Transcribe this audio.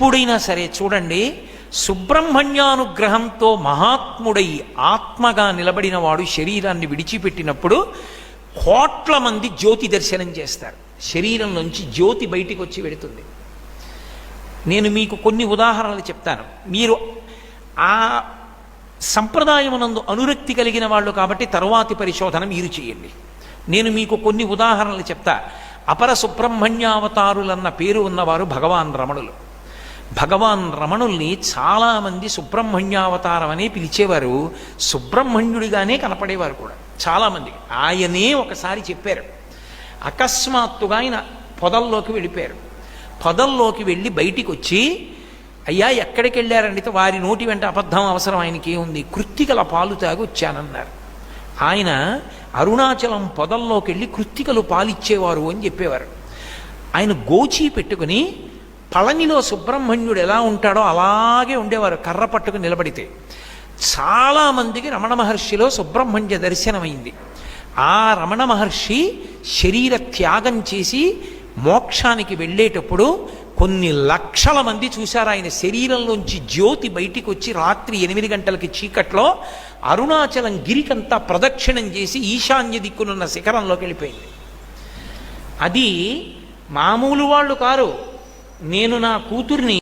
ఎప్పుడైనా సరే చూడండి, సుబ్రహ్మణ్యానుగ్రహంతో మహాత్ముడై ఆత్మగా నిలబడిన వాడు శరీరాన్ని విడిచిపెట్టినప్పుడు కోట్ల మంది జ్యోతి దర్శనం చేస్తారు. శరీరం నుంచి జ్యోతి బయటికి వచ్చి వెడుతుంది. నేను మీకు కొన్ని ఉదాహరణలు చెప్తాను. మీరు ఆ సంప్రదాయమునందు అనురక్తి కలిగిన వాళ్ళు కాబట్టి తరువాతి పరిశోధన మీరు చేయండి. నేను మీకు కొన్ని ఉదాహరణలు చెప్తా. అపర సుబ్రహ్మణ్యావతారులన్న పేరు ఉన్నవారు భగవాన్ రమణులు. భగవాన్ రమణుల్ని చాలామంది సుబ్రహ్మణ్యావతారం అనే పిలిచేవారు, సుబ్రహ్మణ్యుడిగానే కనపడేవారు కూడా చాలామంది. ఆయనే ఒకసారి చెప్పారు, అకస్మాత్తుగా ఆయన పొదల్లోకి వెళ్ళిపోయారు. పొదల్లోకి వెళ్ళి బయటికి వచ్చి, అయ్యా ఎక్కడికి వెళ్ళారంటే వారి నోటి వెంట అబద్ధం అవసరం ఆయనకి ఏముంది, కృత్తికల పాలు తాగి వచ్చానన్నారు. ఆయన అరుణాచలం పొదల్లోకి వెళ్ళి కృత్తికలు పాలిచ్చేవారు అని చెప్పేవారు. ఆయన గోచి పెట్టుకుని పళనిలో సుబ్రహ్మణ్యుడు ఎలా ఉంటాడో అలాగే ఉండేవారు, కర్ర పట్టుకుని నిలబడితే. చాలామందికి రమణ మహర్షిలో సుబ్రహ్మణ్య దర్శనమైంది. ఆ రమణ మహర్షి శరీర త్యాగం చేసి మోక్షానికి వెళ్ళేటప్పుడు కొన్ని లక్షల మంది చూశారు ఆయన శరీరంలోంచి జ్యోతి బయటికి వచ్చి రాత్రి 8 గంటలకి చీకట్లో అరుణాచలం గిరికంతా ప్రదక్షిణం చేసి ఈశాన్య దిక్కునున్న శిఖరంలోకి వెళ్ళిపోయింది. అది మామూలు వాళ్ళు కారు. నేను నా కూతుర్ని